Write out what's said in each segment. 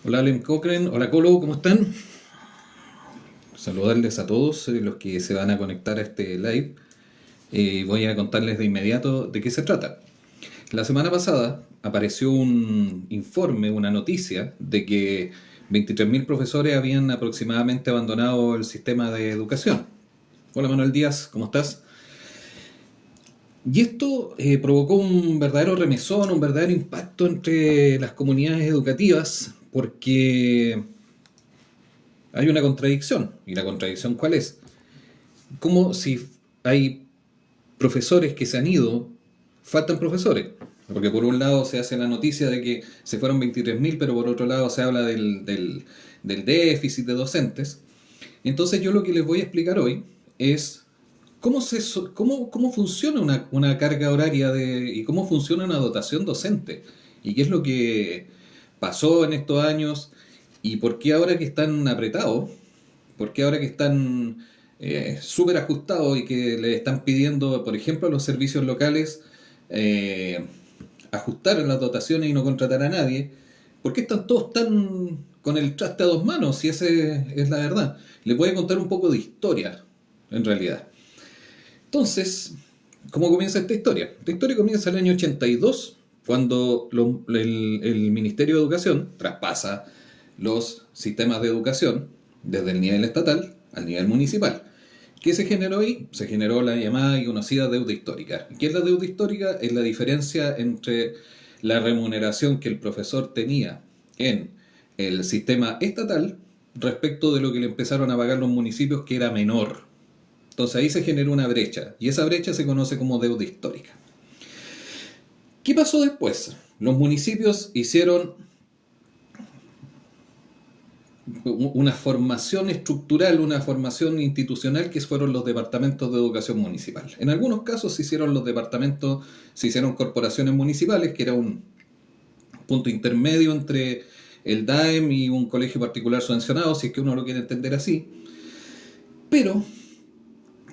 Hola Alem Cochrane, hola Colo, ¿cómo están? Saludarles a todos los que se van a conectar a este live. Voy a contarles de inmediato de qué se trata. La semana pasada apareció un informe, una noticia, de que 23.000 profesores habían aproximadamente abandonado el sistema de educación. Hola Manuel Díaz, ¿cómo estás? Y esto provocó un verdadero remesón, un verdadero impacto entre las comunidades educativas, porque hay una contradicción. ¿Y la contradicción cuál es? Como si hay profesores que se han ido, faltan profesores. Porque por un lado se hace la noticia de que se fueron 23.000, pero por otro lado se habla del déficit de docentes. Entonces yo lo que les voy a explicar hoy es cómo funciona una carga horaria y cómo funciona una dotación docente. Y qué es lo que pasó en estos años y por qué ahora que están apretados, por qué ahora que están súper ajustados y que le están pidiendo, por ejemplo, a los servicios locales eh, ajustar las dotaciones y no contratar a nadie, ¿por qué están todos tan con el traste a dos manos? Si esa es la verdad. Les voy a contar un poco de historia, en realidad. Entonces, ¿cómo comienza esta historia? Esta historia comienza en el año 82, cuando el Ministerio de Educación traspasa los sistemas de educación desde el nivel estatal al nivel municipal. ¿Qué se generó ahí? Se generó la llamada y conocida deuda histórica. ¿Qué es la deuda histórica? Es la diferencia entre la remuneración que el profesor tenía en el sistema estatal respecto de lo que le empezaron a pagar los municipios, que era menor. Entonces ahí se generó una brecha, y esa brecha se conoce como deuda histórica. ¿Qué pasó después? Los municipios hicieron una formación estructural, una formación institucional, que fueron los departamentos de educación municipal. En algunos casos se hicieron los departamentos, se hicieron corporaciones municipales, que era un punto intermedio entre el DAEM y un colegio particular subvencionado, si es que uno lo quiere entender así. Pero,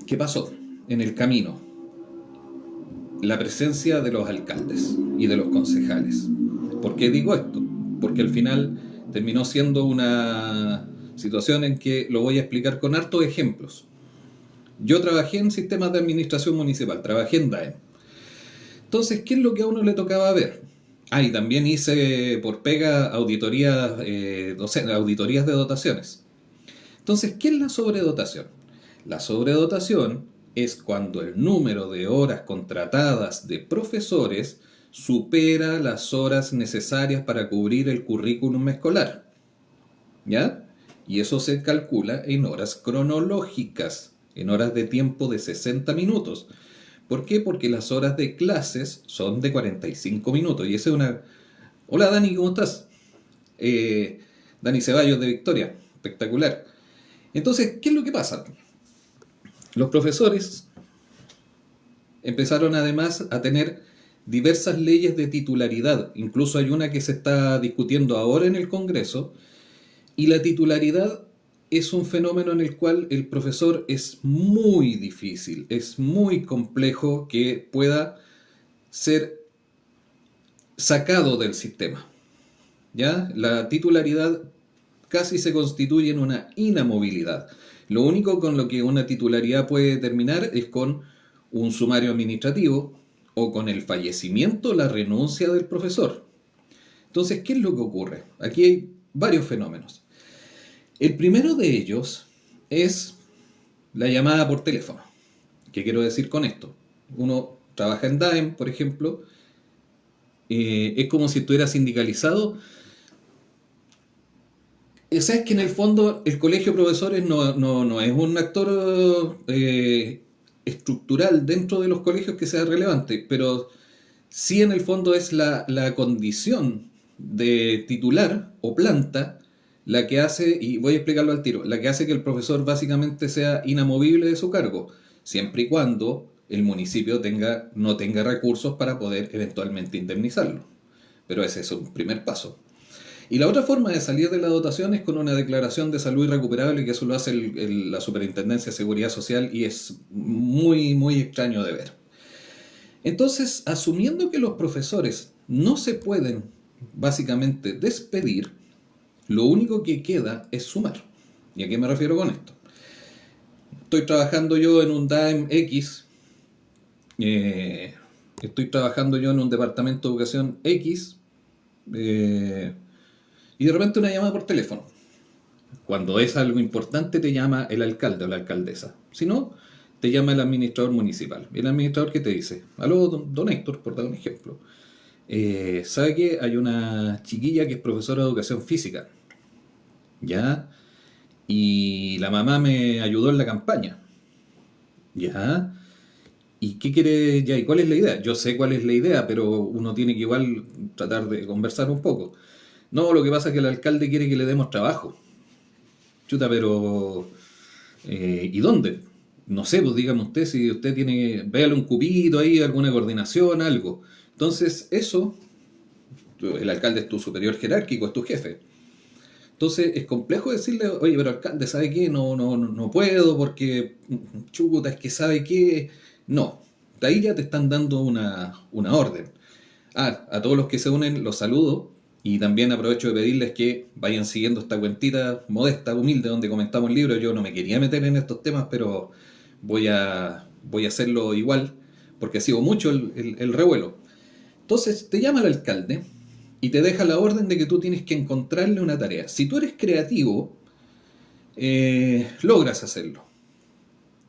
¿qué pasó en el camino? La presencia de los alcaldes y de los concejales. ¿Por qué digo esto? Porque al final terminó siendo una situación en que lo voy a explicar con hartos ejemplos. Yo trabajé en sistemas de administración municipal, trabajé en DAEM. Entonces, ¿qué es lo que a uno le tocaba ver? Ah, y también hice por pega auditorías, auditorías de dotaciones. Entonces, ¿qué es la sobredotación? La sobredotación es cuando el número de horas contratadas de profesores supera las horas necesarias para cubrir el currículum escolar. ¿Ya? Y eso se calcula en horas cronológicas, en horas de tiempo de 60 minutos. ¿Por qué? Porque las horas de clases son de 45 minutos. Y esa es una... Hola Dani, ¿cómo estás? Dani Ceballos de Victoria. Espectacular. Entonces, ¿qué es lo que pasa? Los profesores empezaron además a tener diversas leyes de titularidad. Incluso hay una que se está discutiendo ahora en el Congreso. Y la titularidad es un fenómeno en el cual el profesor es muy difícil, es muy complejo que pueda ser sacado del sistema. ¿Ya? La titularidad casi se constituye en una inamovilidad. Lo único con lo que una titularidad puede terminar es con un sumario administrativo o con el fallecimiento, la renuncia del profesor. Entonces, ¿qué es lo que ocurre? Aquí hay varios fenómenos. El primero de ellos es la llamada por teléfono. ¿Qué quiero decir con esto? Uno trabaja en DAEM, por ejemplo, es como si estuviera sindicalizado. Sabes que en el fondo el colegio de profesores no es un actor estructural dentro de los colegios que sea relevante, pero sí en el fondo es la condición de titular o planta la que hace, y voy a explicarlo al tiro, la que hace que el profesor básicamente sea inamovible de su cargo, siempre y cuando el municipio no tenga recursos para poder eventualmente indemnizarlo. Pero ese es un primer paso. Y la otra forma de salir de la dotación es con una declaración de salud irrecuperable, que eso lo hace la Superintendencia de Seguridad Social, y es muy, muy extraño de ver. Entonces, asumiendo que los profesores no se pueden básicamente despedir, lo único que queda es sumar. ¿Y a qué me refiero con esto? Estoy trabajando yo en un DAEM X, eh, estoy trabajando yo en un departamento de educación X, eh, y de repente una llamada por teléfono. Cuando es algo importante te llama el alcalde o la alcaldesa. Si no, te llama el administrador municipal. El administrador que te dice, aló, don Héctor, por dar un ejemplo. ¿Sabe que hay una chiquilla que es profesora de educación física? ¿Ya? Y la mamá me ayudó en la campaña. ¿Ya? ¿Y qué quiere ya? ¿Y cuál es la idea? Yo sé cuál es la idea, pero uno tiene que igual tratar de conversar un poco. No, lo que pasa es que el alcalde quiere que le demos trabajo. Chuta, pero ¿y dónde? No sé, pues dígame usted si usted tiene, véale un cupito ahí, alguna coordinación, algo. Entonces, eso, el alcalde es tu superior jerárquico, es tu jefe. Entonces, es complejo decirle, oye, pero alcalde, ¿sabe qué? No puedo porque, chuta, es que ¿sabe qué? No, de ahí ya te están dando una orden. A todos los que se unen los saludo y también aprovecho de pedirles que vayan siguiendo esta cuentita modesta, humilde, donde comentamos el libro. Yo no me quería meter en estos temas, pero voy a hacerlo igual, porque sigo mucho el revuelo. Entonces te llama el alcalde y te deja la orden de que tú tienes que encontrarle una tarea. Si tú eres creativo, logras hacerlo.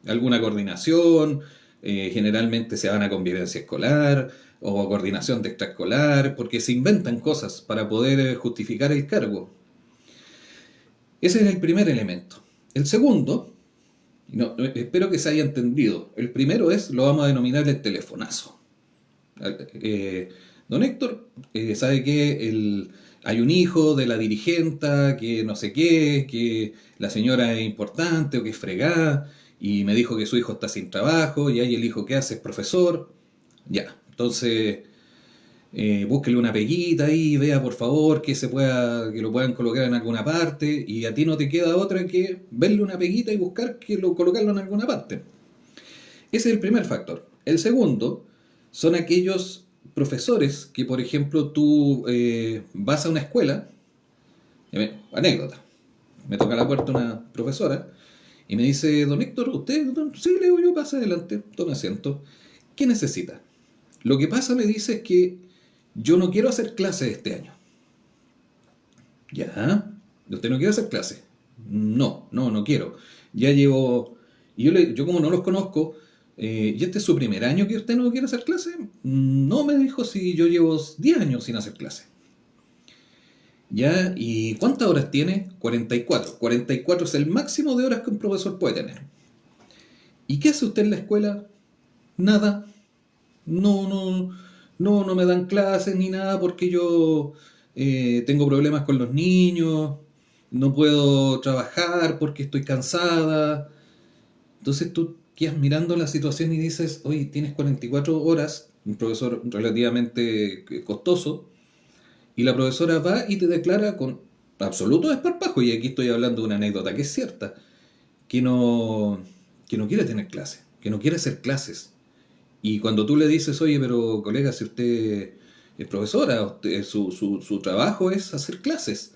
Alguna coordinación, generalmente se van a convivencia escolar o coordinación de extraescolar, porque se inventan cosas para poder justificar el cargo. Ese es el primer elemento. El segundo, no, espero que se haya entendido, el primero es, lo vamos a denominar el telefonazo. Eh, Don Héctor, ¿sabe que hay un hijo de la dirigenta que no sé qué, que la señora es importante o que es fregada, y me dijo que su hijo está sin trabajo, y ahí el hijo que hace es profesor? Ya, entonces búsquele una peguita ahí, vea por favor que lo puedan colocar en alguna parte, y a ti no te queda otra que verle una peguita y buscar colocarlo en alguna parte. Ese es el primer factor. El segundo son aquellos profesores que, por ejemplo, tú vas a una escuela, anécdota, me toca a la puerta una profesora y me dice, don Héctor, ¿usted? Sí, le digo yo, pasa adelante, tome asiento. ¿Qué necesita? Lo que pasa, me dice, es que yo no quiero hacer clases este año. ¿Ya? ¿Usted no quiere hacer clases? No quiero. Ya llevo... Y yo como no los conozco, ¿y este es su primer año que usted no quiere hacer clases? No, me dijo, si yo llevo 10 años sin hacer clases. ¿Ya? ¿Y cuántas horas tiene? 44. 44 es el máximo de horas que un profesor puede tener. ¿Y qué hace usted en la escuela? Nada. No me dan clases ni nada porque yo tengo problemas con los niños, no puedo trabajar porque estoy cansada. Entonces tú quedas mirando la situación y dices, oye, tienes 44 horas, un profesor relativamente costoso, y la profesora va y te declara con absoluto desparpajo, y aquí estoy hablando de una anécdota que es cierta, que no, que no quiere tener clases, que no quiere hacer clases. Y cuando tú le dices, oye, pero colega, si usted es profesora, su trabajo es hacer clases.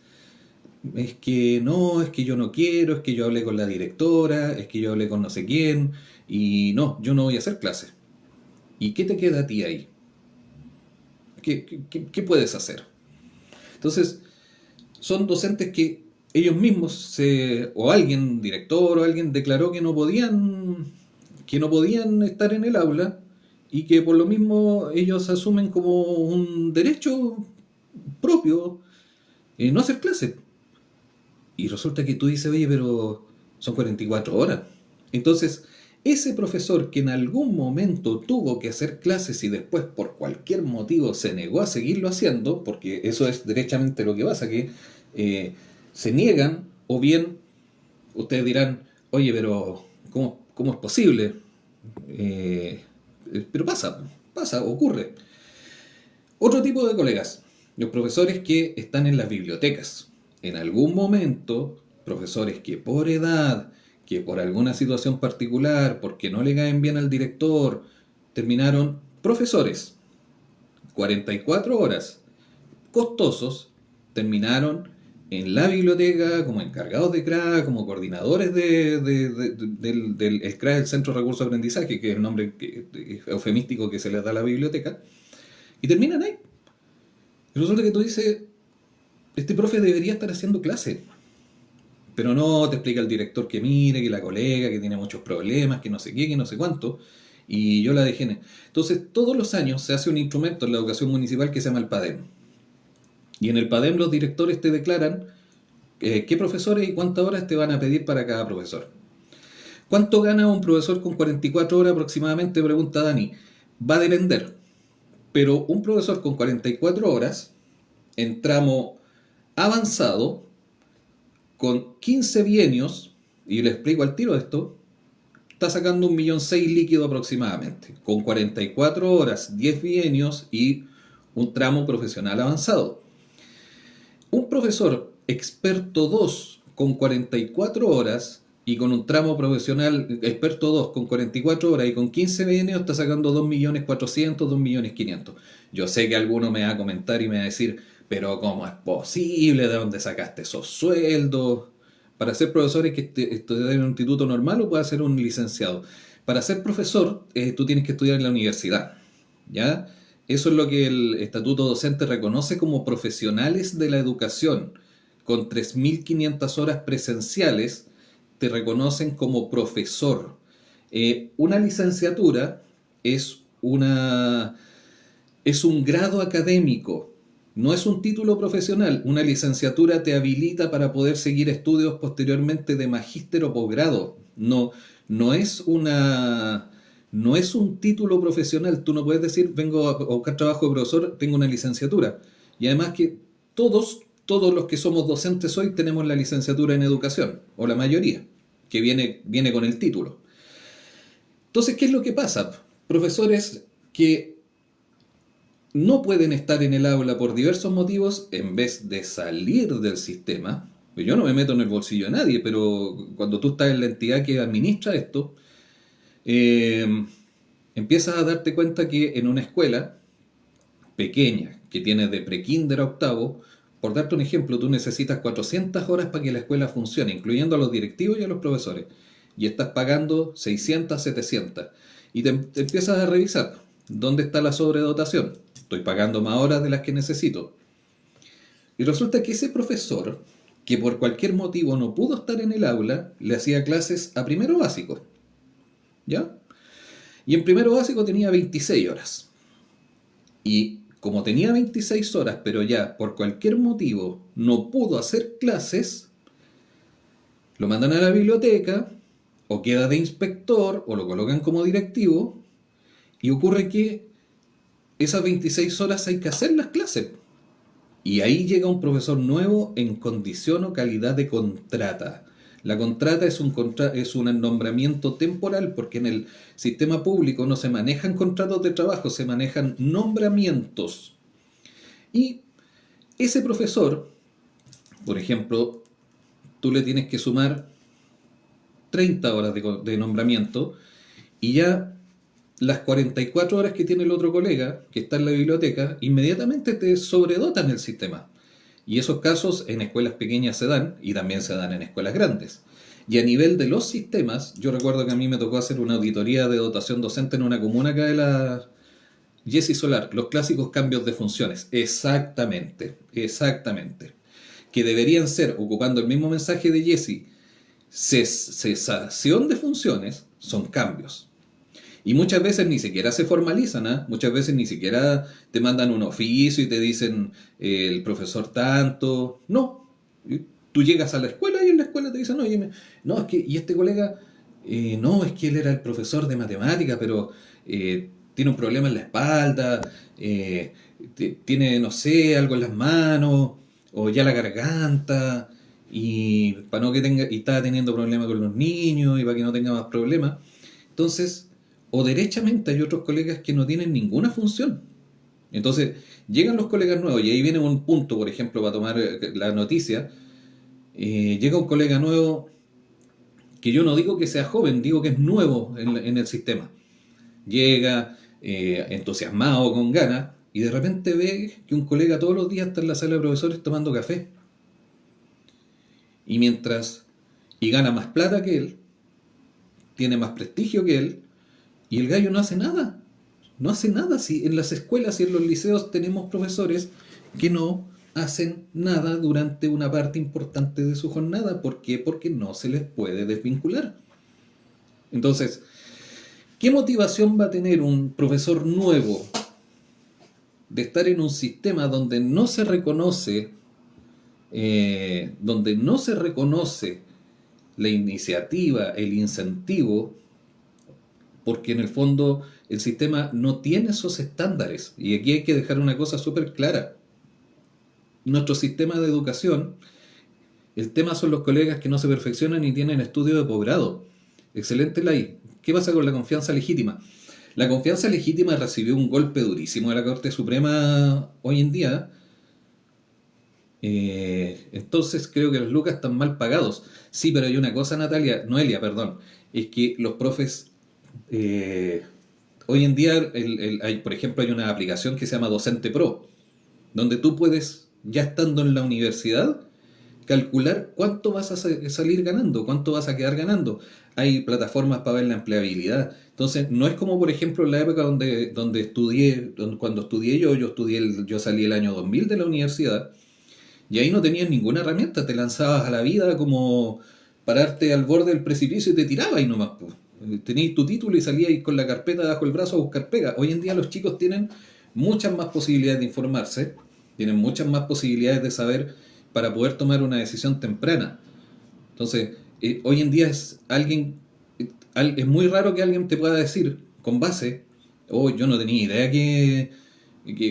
Es que no, es que yo no quiero, es que yo hablé con la directora, es que yo hablé con no sé quién, y no, yo no voy a hacer clases. ¿Y qué te queda a ti ahí? ¿Qué puedes hacer? Entonces, son docentes que ellos mismos o alguien, director o alguien, declaró que no podían estar en el aula y que por lo mismo ellos asumen como un derecho propio no hacer clases. Y resulta que tú dices, oye, pero son 44 horas. Entonces, ese profesor que en algún momento tuvo que hacer clases y después por cualquier motivo se negó a seguirlo haciendo, porque eso es derechamente lo que pasa, que se niegan, o bien ustedes dirán, oye, pero ¿cómo es posible? Eh, pero ocurre. Otro tipo de colegas, los profesores que están en las bibliotecas. En algún momento, profesores que por edad, que por alguna situación particular, porque no le caen bien al director, terminaron profesores. 44 horas, costosos, terminaron en la biblioteca, como encargados de CRA, como coordinadores del el CRA, el Centro de Recursos de Aprendizaje, que es el nombre eufemístico que se les da a la biblioteca, y terminan ahí. Y resulta que tú dices, este profe debería estar haciendo clase, pero no, te explica el director que mire, que la colega, que tiene muchos problemas, que no sé qué, que no sé cuánto, y yo la dejé. Entonces, todos los años se hace un instrumento en la educación municipal que se llama el PADEM. Y en el PADEM los directores te declaran qué profesores y cuántas horas te van a pedir para cada profesor. ¿Cuánto gana un profesor con 44 horas aproximadamente? Pregunta Dani. Va a depender, pero un profesor con 44 horas en tramo avanzado, con 15 bienios, y le explico al tiro esto, está sacando 1.600.000 líquido aproximadamente, con 44 horas, 10 bienios y un tramo profesional avanzado. Un profesor experto 2 con 44 horas y con un tramo profesional experto 2 con 44 horas y con 15 bienios está sacando 2.400.000, 2.500.000. Yo sé que alguno me va a comentar y me va a decir, pero ¿cómo es posible? ¿De dónde sacaste esos sueldos? Para ser profesor hay que estudiar en un instituto normal o puede ser un licenciado. Para ser profesor, tú tienes que estudiar en la universidad, ¿ya? Eso es lo que el estatuto docente reconoce como profesionales de la educación. Con 3.500 horas presenciales te reconocen como profesor. Una licenciatura es es un grado académico, no es un título profesional. Una licenciatura te habilita para poder seguir estudios posteriormente de magíster o posgrado. No, no es no es un título profesional. Tú no puedes decir, vengo a buscar trabajo de profesor, tengo una licenciatura. Y además que todos los que somos docentes hoy tenemos la licenciatura en educación, o la mayoría, que viene con el título. Entonces, ¿qué es lo que pasa? Profesores que no pueden estar en el aula por diversos motivos, en vez de salir del sistema. Pues yo no me meto en el bolsillo de nadie, pero cuando tú estás en la entidad que administra esto, eh, empiezas a darte cuenta que en una escuela pequeña, que tiene de prekinder a octavo, por darte un ejemplo, tú necesitas 400 horas para que la escuela funcione, incluyendo a los directivos y a los profesores, y estás pagando 600, 700. Y te empiezas a revisar, ¿dónde está la sobredotación? Estoy pagando más horas de las que necesito. Y resulta que ese profesor, que por cualquier motivo no pudo estar en el aula, le hacía clases a primero básico, ¿ya? Y en primero básico tenía 26 horas. Y como tenía 26 horas, pero ya por cualquier motivo no pudo hacer clases, lo mandan a la biblioteca, o queda de inspector, o lo colocan como directivo, y ocurre que esas 26 horas hay que hacer las clases. Y ahí llega un profesor nuevo en condición o calidad de contrata. La contrata es un nombramiento temporal, porque en el sistema público no se manejan contratos de trabajo, se manejan nombramientos. Y ese profesor, por ejemplo, tú le tienes que sumar 30 horas de nombramiento, y ya las 44 horas que tiene el otro colega que está en la biblioteca, inmediatamente te sobredotan el sistema. Y esos casos en escuelas pequeñas se dan, y también se dan en escuelas grandes. Y a nivel de los sistemas, yo recuerdo que a mí me tocó hacer una auditoría de dotación docente en una comuna acá de la Jessy Solar, los clásicos cambios de funciones. Exactamente, exactamente. Que deberían ser, ocupando el mismo mensaje de Jessy, cesación de funciones, son cambios. Y muchas veces ni siquiera se formalizan, ¿eh? Muchas veces ni siquiera te mandan un oficio y te dicen el profesor tanto. No. Tú llegas a la escuela y en la escuela te dicen, oye, no, es que, y este colega, no, es que él era el profesor de matemática, pero tiene un problema en la espalda, tiene, no sé, algo en las manos, o ya la garganta, y para no que tenga, y está teniendo problemas con los niños, y para que no tenga más problemas. Entonces, o derechamente hay otros colegas que no tienen ninguna función. Entonces, llegan los colegas nuevos, y ahí viene un punto, por ejemplo, para tomar la noticia. Llega un colega nuevo, que yo no digo que sea joven, digo que es nuevo en el sistema. Llega entusiasmado, con ganas, y de repente ve que un colega todos los días está en la sala de profesores tomando café. Y gana más plata que él, tiene más prestigio que él, y el gallo no hace nada. No hace nada. Si en las escuelas y en los liceos tenemos profesores que no hacen nada durante una parte importante de su jornada. ¿Por qué? Porque no se les puede desvincular. Entonces, ¿qué motivación va a tener un profesor nuevo de estar en un sistema donde no se reconoce la iniciativa, el incentivo, porque en el fondo el sistema no tiene esos estándares? Y aquí hay que dejar una cosa súper clara. Nuestro sistema de educación, el tema son los colegas que no se perfeccionan y tienen estudio de posgrado. Excelente ley. ¿Qué pasa con la confianza legítima? La confianza legítima recibió un golpe durísimo de la Corte Suprema hoy en día. Entonces creo que los lucas están mal pagados. Sí, pero hay una cosa, Noelia, perdón, es que los profes, hoy en día, por ejemplo, hay una aplicación que se llama Docente Pro, donde tú puedes, ya estando en la universidad, calcular cuánto vas a salir ganando, cuánto vas a quedar ganando. Hay plataformas para ver la empleabilidad. Entonces, no es como, por ejemplo, en la época donde estudié, cuando estudié yo salí el año 2000 de la universidad, y ahí no tenías ninguna herramienta, te lanzabas a la vida como pararte al borde del precipicio y te tirabas y nomás, pues. Tenías tu título y salías con la carpeta bajo el brazo a buscar pega. Hoy en día los chicos tienen muchas más posibilidades de informarse, tienen muchas más posibilidades de saber para poder tomar una decisión temprana. Entonces, hoy en día es muy raro que alguien te pueda decir con base, oh, yo no tenía idea que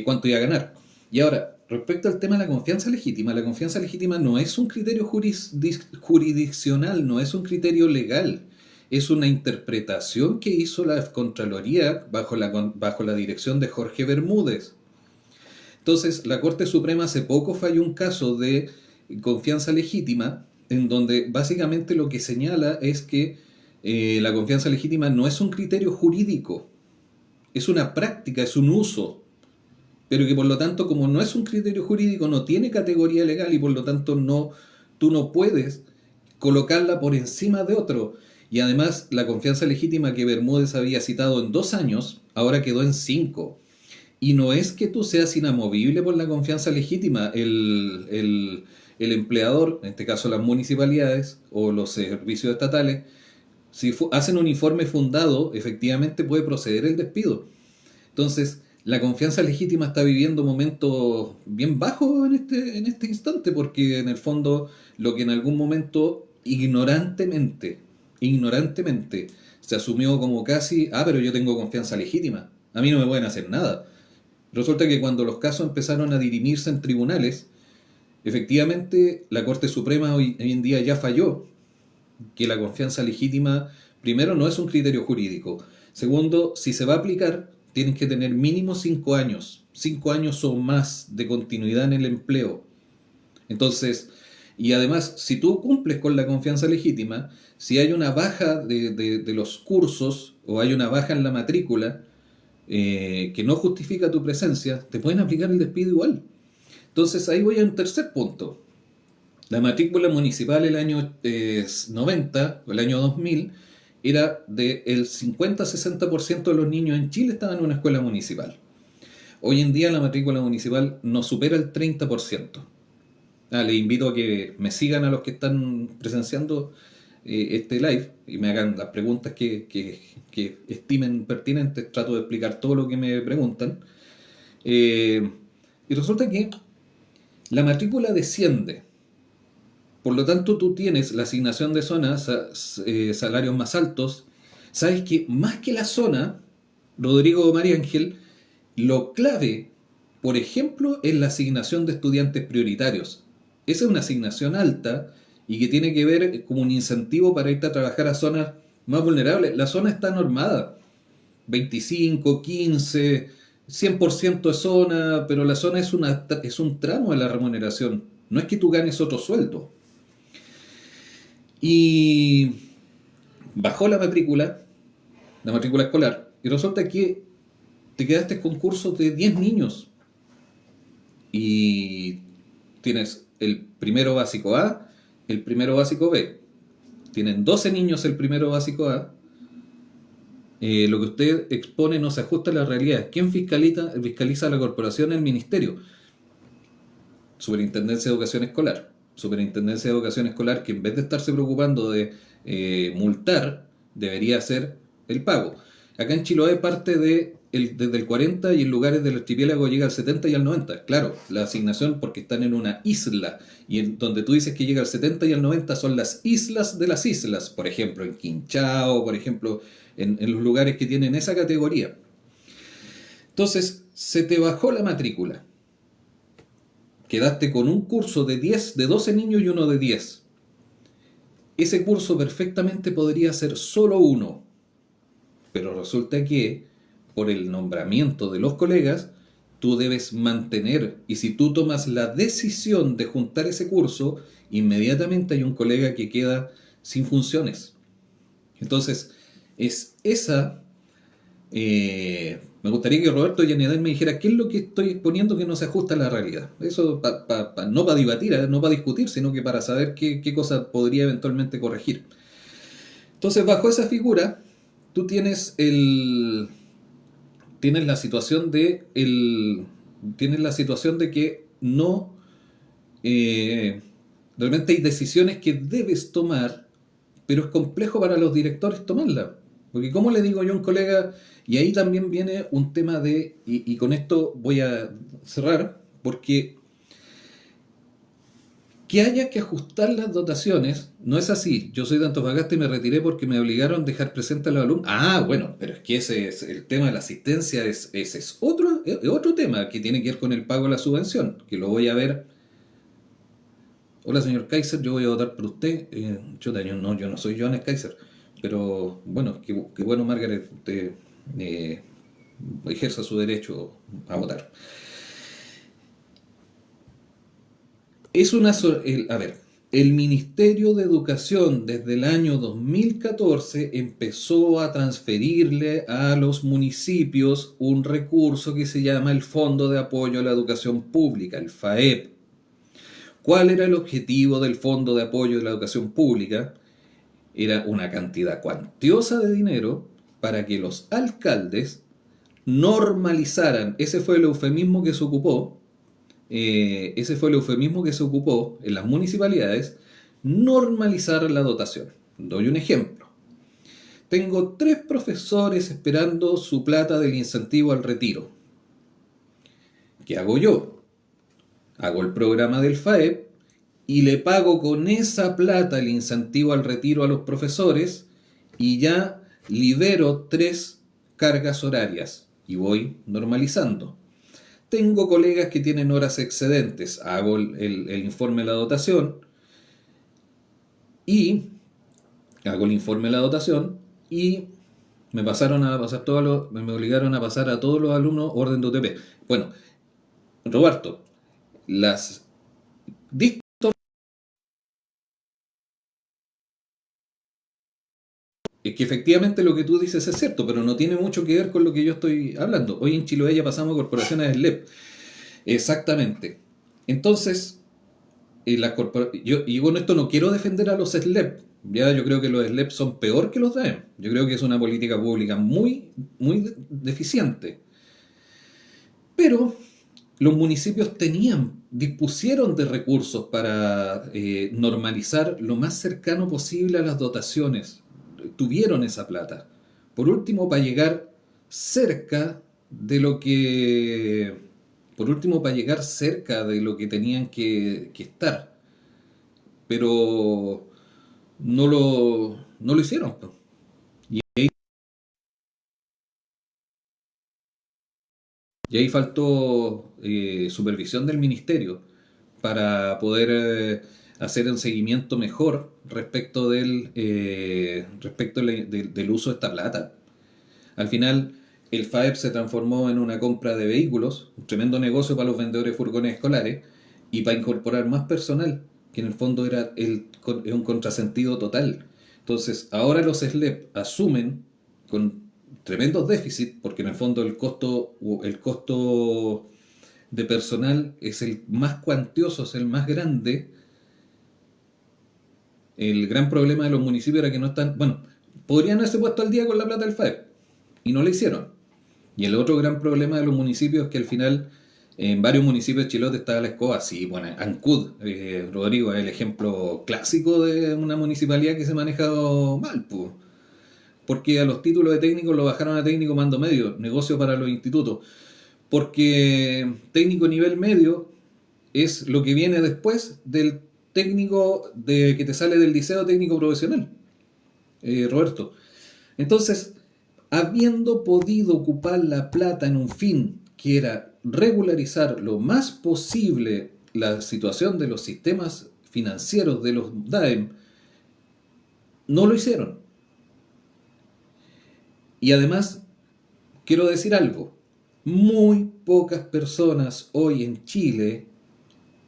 cuánto iba a ganar. Y ahora, respecto al tema de la confianza legítima no es un criterio jurisdiccional, no es un criterio legal, es una interpretación que hizo la Contraloría bajo la dirección de Jorge Bermúdez. Entonces, la Corte Suprema hace poco falló un caso de confianza legítima, en donde básicamente lo que señala es que la confianza legítima no es un criterio jurídico, es una práctica, es un uso, pero que por lo tanto, como no es un criterio jurídico, no tiene categoría legal y por lo tanto tú no puedes colocarla por encima de otro. Y además, la confianza legítima que Bermúdez había citado en 2 años, ahora quedó en 5. Y no es que tú seas inamovible por la confianza legítima. El empleador, en este caso las municipalidades o los servicios estatales, si hacen un informe fundado, efectivamente puede proceder el despido. Entonces, la confianza legítima está viviendo momentos bien bajos en este instante, porque en el fondo lo que en algún momento ignorantemente se asumió como casi, pero yo tengo confianza legítima, a mí no me pueden hacer nada. Resulta que cuando los casos empezaron a dirimirse en tribunales, efectivamente la Corte Suprema hoy en día ya falló que la confianza legítima, primero, no es un criterio jurídico. Segundo, si se va a aplicar, tienen que tener mínimo 5 años, 5 años o más de continuidad en el empleo. Entonces, y además, si tú cumples con la confianza legítima, si hay una baja de los cursos o hay una baja en la matrícula que no justifica tu presencia, te pueden aplicar el despido igual. Entonces, ahí voy a un tercer punto. La matrícula municipal el año 90 o el año 2000 era del 50-60% de los niños en Chile estaban en una escuela municipal. Hoy en día la matrícula municipal no supera el 30%. Les invito a que me sigan a los que están presenciando este live y me hagan las preguntas que estimen pertinentes. Trato de explicar todo lo que me preguntan. Y resulta que la matrícula desciende. Por lo tanto, tú tienes la asignación de zonas, salarios más altos. Sabes que más que la zona, Rodrigo María Ángel, lo clave, por ejemplo, es la asignación de estudiantes prioritarios. Esa es una asignación alta y que tiene que ver como un incentivo para irte a trabajar a zonas más vulnerables. La zona está normada, 25, 15, 100% de zona, pero la zona es un tramo de la remuneración. No es que tú ganes otro sueldo. Y bajó la matrícula escolar, y resulta que te quedaste con cursos de 10 niños y tienes el primero básico A, el primero básico B, tienen 12 niños el primero básico A, lo que usted expone no se ajusta a la realidad. ¿Quién fiscaliza la corporación? El ministerio. Superintendencia de Educación Escolar. Superintendencia de Educación Escolar que en vez de estarse preocupando de multar, debería hacer el pago. Acá en Chiloé parte desde el 40 y en lugares del archipiélago llega al 70 y al 90. Claro, la asignación porque están en una isla y en donde tú dices que llega al 70 y al 90 son las islas de las islas. Por ejemplo, en Quinchao, por ejemplo, en los lugares que tienen esa categoría. Entonces, se te bajó la matrícula. Quedaste con un curso de 12 niños y uno de 10. Ese curso perfectamente podría ser solo uno, pero resulta que por el nombramiento de los colegas, tú debes mantener, y si tú tomas la decisión de juntar ese curso, inmediatamente hay un colega que queda sin funciones. Entonces, es esa me gustaría que Roberto Llanedal me dijera qué es lo que estoy exponiendo que no se ajusta a la realidad. Eso no para debatir, no para discutir, sino que para saber qué cosa podría eventualmente corregir. Entonces, bajo esa figura, tú tienes la situación tienes la situación de que no realmente hay decisiones que debes tomar, pero es complejo para los directores tomarlas. Porque ¿cómo le digo yo a un colega? Y ahí también viene un tema y con esto voy a cerrar, porque que haya que ajustar las dotaciones, no es así. Yo soy de Antofagasta y me retiré porque me obligaron a dejar presente a los alumnos. Ah, bueno, pero es que ese es el tema de la asistencia, ese es otro tema que tiene que ver con el pago de la subvención, que lo voy a ver. Hola, señor Kaiser, yo voy a votar por usted. Yo no soy Johannes Kaiser. Pero bueno, qué bueno, Margaret, usted ejerza su derecho a votar. A ver, el Ministerio de Educación desde el año 2014 empezó a transferirle a los municipios un recurso que se llama el Fondo de Apoyo a la Educación Pública, el FAEP. ¿Cuál era el objetivo del Fondo de Apoyo a la Educación Pública? Era una cantidad cuantiosa de dinero para que los alcaldes normalizaran, ese fue el eufemismo que se ocupó, en las municipalidades, normalizar la dotación. Doy un ejemplo. Tengo 3 profesores esperando su plata del incentivo al retiro. ¿Qué hago yo? Hago el programa del FAEP y le pago con esa plata el incentivo al retiro a los profesores y ya libero 3 cargas horarias y voy normalizando. Tengo colegas que tienen horas excedentes, hago el informe de la dotación y me obligaron a pasar a todos los alumnos orden de UTP. Bueno, Roberto, las es que efectivamente lo que tú dices es cierto, pero no tiene mucho que ver con lo que yo estoy hablando. Hoy en Chiloé ya pasamos a corporaciones SLEP. Exactamente. Entonces, y con esto no quiero defender a los SLEP. Ya yo creo que los SLEP son peor que los DAEM. Yo creo que es una política pública muy, muy deficiente. Pero los municipios dispusieron de recursos para normalizar lo más cercano posible a las dotaciones. Tuvieron esa plata. Por último, para llegar cerca de lo que. Por último, para llegar cerca de lo que tenían que estar. Pero no lo hicieron. Y ahí faltó supervisión del ministerio para poder hacer un seguimiento mejor respecto del uso de esta plata. Al final, el FAEP se transformó en una compra de vehículos, un tremendo negocio para los vendedores de furgones escolares y para incorporar más personal, que en el fondo era un contrasentido total. Entonces, ahora los SLEP asumen con tremendos déficits, porque en el fondo el costo de personal es el más cuantioso, es el más grande, el gran problema de los municipios era que no están, bueno, podrían haberse puesto al día con la plata del FAEP y no lo hicieron. Y el otro gran problema de los municipios es que al final en varios municipios de Chilote estaba la escoba, sí, bueno, Ancud, Rodrigo, es el ejemplo clásico de una municipalidad que se ha manejado mal, pues. Porque a los títulos de técnico lo bajaron a técnico mando medio, negocio para los institutos. Porque técnico nivel medio es lo que viene después del técnico que te sale del liceo técnico profesional, Roberto. Entonces, habiendo podido ocupar la plata en un fin que era regularizar lo más posible la situación de los sistemas financieros de los DAEM, no lo hicieron. Y además, quiero decir algo, muy pocas personas hoy en Chile,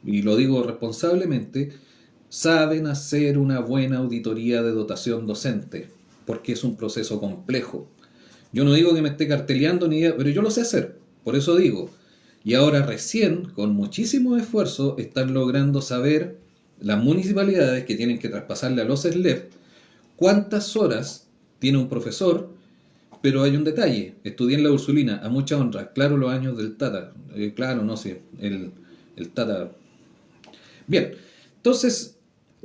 y lo digo responsablemente, saben hacer una buena auditoría de dotación docente, porque es un proceso complejo. Yo no digo que me esté carteleando, pero yo lo sé hacer, por eso digo. Y ahora recién, con muchísimo esfuerzo, están logrando saber las municipalidades que tienen que traspasarle a los SLEP cuántas horas tiene un profesor, pero hay un detalle. Estudié en la Ursulina, a mucha honra. Claro, los años del Tata. Claro, no sé, el Tata. Bien, entonces,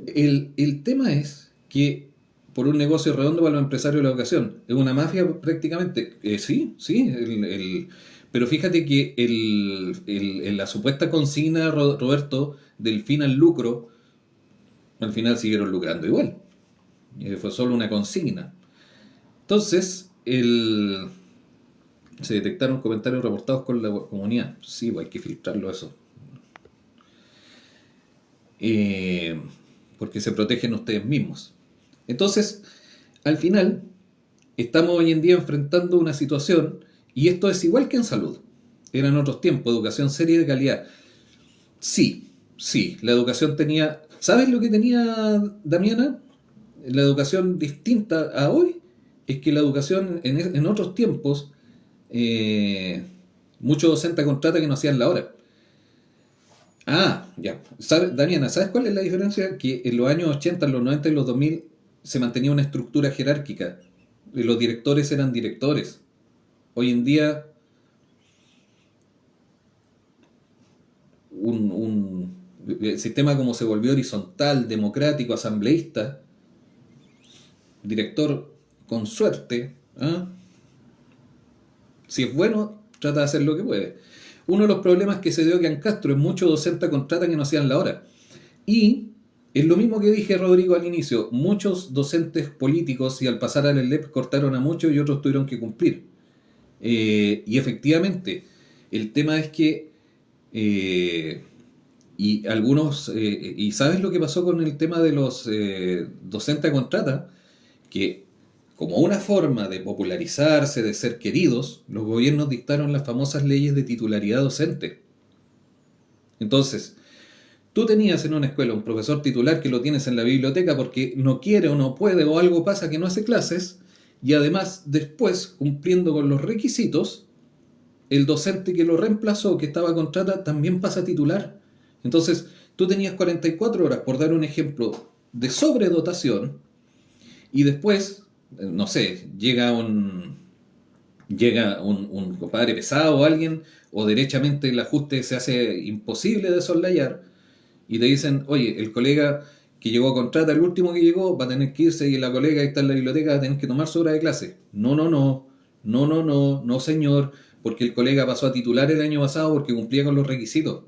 el tema es que por un negocio redondo para los empresarios de la educación, es una mafia prácticamente. Sí, sí, pero fíjate que la supuesta consigna, Roberto, del fin al lucro, al final siguieron lucrando igual. Fue solo una consigna. Entonces, se detectaron comentarios reportados con la comunidad. Sí, pues hay que filtrarlo eso. Eh, porque se protegen ustedes mismos. Entonces, al final, estamos hoy en día enfrentando una situación, y esto es igual que en salud. Eran otros tiempos, educación seria y de calidad. Sí, sí, la educación tenía... ¿Sabes lo que tenía Damiana? La educación distinta a hoy es que la educación en otros tiempos, eh, muchos docentes contrata que no hacían la hora. Ah, ya. Damiana, ¿sabes cuál es la diferencia? Que en los años 80, en los 90 y los 2000 se mantenía una estructura jerárquica. Y los directores eran directores. Hoy en día, el sistema como se volvió horizontal, democrático, asambleísta, director con suerte, ¿ah? Si es bueno, trata de hacer lo que puede. Uno de los problemas que se dio que en Castro es muchos docentes contratan que no hacían la hora. Y es lo mismo que dije, Rodrigo, al inicio. Muchos docentes políticos, y al pasar al ELEP, cortaron a muchos y otros tuvieron que cumplir. Y efectivamente, el tema es que y algunos, y ¿sabes lo que pasó con el tema de los docentes a contrata? Que como una forma de popularizarse, de ser queridos, los gobiernos dictaron las famosas leyes de titularidad docente. Entonces, tú tenías en una escuela un profesor titular que lo tienes en la biblioteca porque no quiere o no puede o algo pasa que no hace clases, y además después, cumpliendo con los requisitos, el docente que lo reemplazó, que estaba a contrata, también pasa a titular. Entonces, tú tenías 44 horas, por dar un ejemplo, de sobredotación, y después, no sé, llega un compadre pesado o alguien, o derechamente el ajuste se hace imposible de soslayar, y te dicen, oye, el colega que llegó a contrata, el último que llegó, va a tener que irse, y la colega que está en la biblioteca va a tener que tomar su hora de clase. No, no, no, no, no, no, no, señor, porque el colega pasó a titular el año pasado porque cumplía con los requisitos.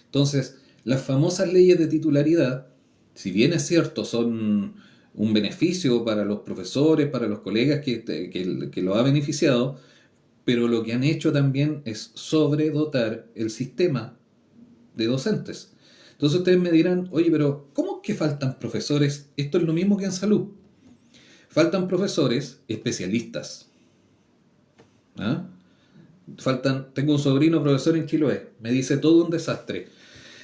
Entonces, las famosas leyes de titularidad, si bien es cierto, son un beneficio para los profesores, para los colegas que lo ha beneficiado, pero lo que han hecho también es sobredotar el sistema de docentes. Entonces ustedes me dirán, oye, pero ¿cómo es que faltan profesores? Esto es lo mismo que en salud. Faltan profesores especialistas. ¿Ah? Tengo un sobrino profesor en Chiloé, me dice todo un desastre.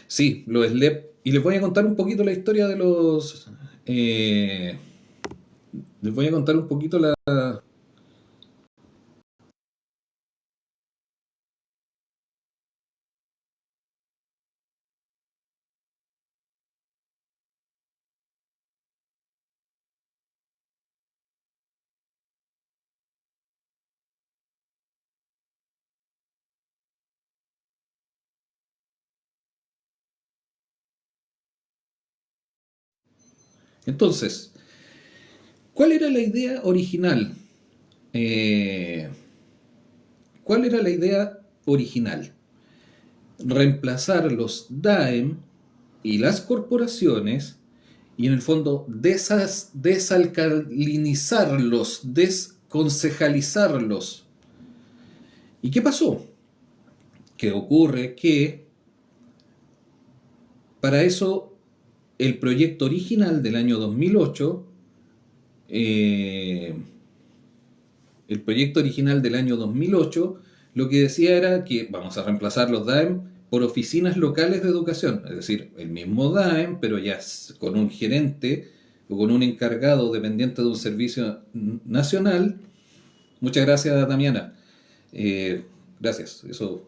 Sí, los SLEP. Y les voy a contar un poquito la historia de los... eh, les voy a contar un poquito la, Entonces, ¿cuál era la idea original? Eh, ¿Cuál era la idea original? Reemplazar los DAEM y las corporaciones y en el fondo desalcalinizarlos, desconcejalizarlos. ¿Y qué pasó? Que ocurre que para eso el proyecto original del año 2008, eh, el proyecto original del año 2008 lo que decía era que vamos a reemplazar los DAEM por oficinas locales de educación, es decir, el mismo DAEM, pero ya con un gerente o con un encargado dependiente de un servicio nacional. Muchas gracias, Damiana. Gracias. Eso,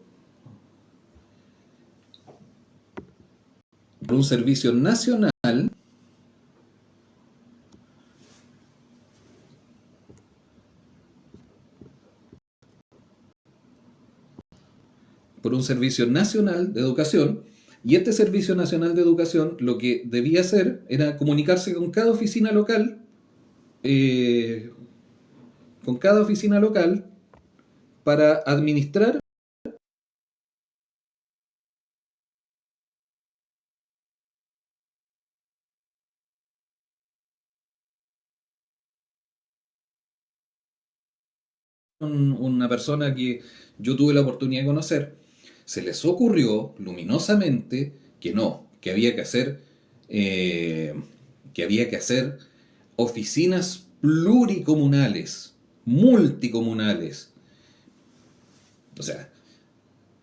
por un servicio nacional, por un servicio nacional de educación, y este servicio nacional de educación lo que debía hacer era comunicarse eh, con cada oficina local para administrar una persona que yo tuve la oportunidad de conocer. Se les ocurrió luminosamente que no, que había que hacer, eh, que había que hacer oficinas pluricomunales, multicomunales. O sea,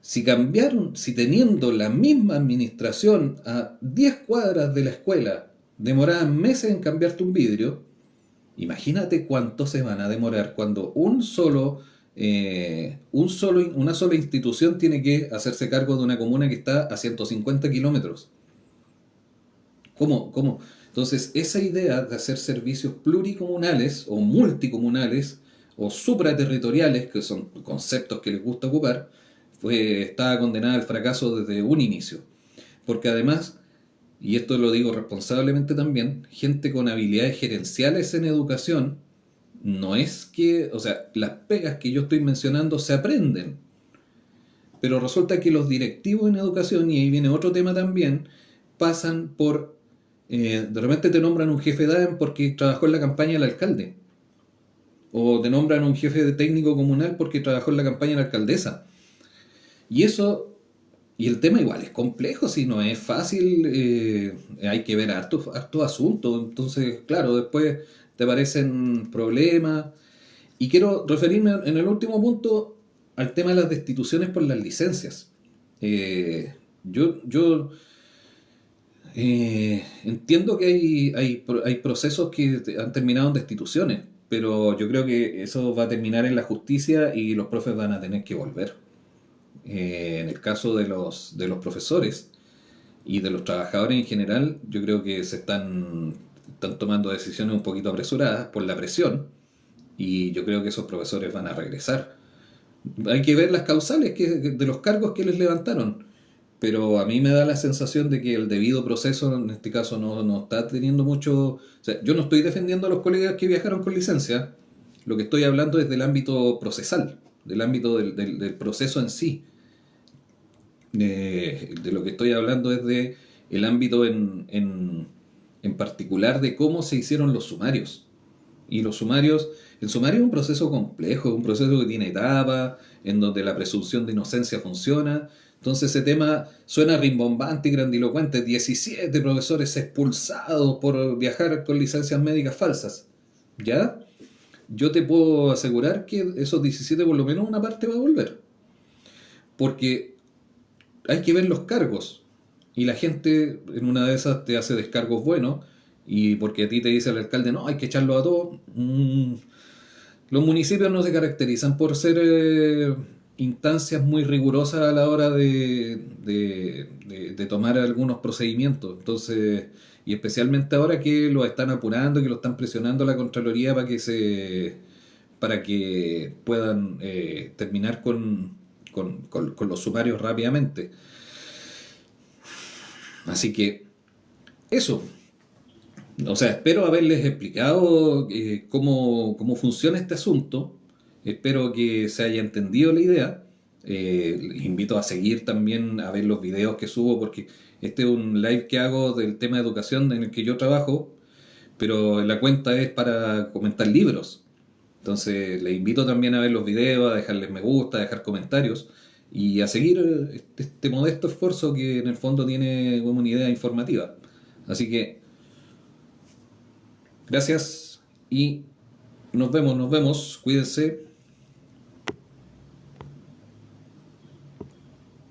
si cambiaron, si teniendo la misma administración a 10 cuadras de la escuela demoraban meses en cambiarte un vidrio, imagínate cuánto se van a demorar cuando una sola institución tiene que hacerse cargo de una comuna que está a 150 kilómetros. ¿Cómo? Entonces, esa idea de hacer servicios pluricomunales o multicomunales o supraterritoriales, que son conceptos que les gusta ocupar, estaba condenada al fracaso desde un inicio. Porque además, y esto lo digo responsablemente también, gente con habilidades gerenciales en educación, no es que, o sea, las pegas que yo estoy mencionando se aprenden, pero resulta que los directivos en educación, y ahí viene otro tema también, pasan por, de repente te nombran un jefe de ADEM porque trabajó en la campaña del alcalde, o te nombran un jefe de técnico comunal porque trabajó en la campaña de la alcaldesa. Y eso, y el tema igual es complejo, si no es fácil, hay que ver hartos asuntos, entonces, claro, después te aparecen problemas. Y quiero referirme en el último punto al tema de las destituciones por las licencias. Yo entiendo que hay procesos que han terminado en destituciones, pero yo creo que eso va a terminar en la justicia y los profes van a tener que volver. En el caso de los profesores y de los trabajadores en general, yo creo que están tomando decisiones un poquito apresuradas por la presión y yo creo que esos profesores van a regresar. Hay que ver las causales de los cargos que les levantaron, pero a mí me da la sensación de que el debido proceso en este caso no está teniendo mucho... O sea, yo no estoy defendiendo a los colegas que viajaron con licencia, lo que estoy hablando es del ámbito procesal, del ámbito del proceso en sí. De lo que estoy hablando es de el ámbito en particular de cómo se hicieron los sumarios. Y los sumarios, el sumario es un proceso complejo, es un proceso que tiene etapas, en donde la presunción de inocencia funciona. Entonces ese tema suena rimbombante y grandilocuente. 17 profesores expulsados por viajar con licencias médicas falsas. ¿Ya? Yo te puedo asegurar que esos 17 por lo menos una parte va a volver. Porque hay que ver los cargos. Y la gente en una de esas te hace descargos buenos. Y porque a ti te dice el alcalde, no, hay que echarlo a todos. Los municipios no se caracterizan por ser instancias muy rigurosas a la hora de tomar algunos procedimientos. Entonces, y especialmente ahora que lo están apurando, que lo están presionando a la Contraloría para que puedan terminar con los sumarios rápidamente. Así que eso. O sea, espero haberles explicado cómo funciona este asunto. Espero que se haya entendido la idea. Les invito a seguir también a ver los videos que subo porque este es un live que hago del tema de educación en el que yo trabajo, pero la cuenta es para comentar libros. Entonces les invito también a ver los videos, a dejarles me gusta, a dejar comentarios y a seguir este modesto esfuerzo que en el fondo tiene como una idea informativa. Así que gracias y nos vemos, cuídense.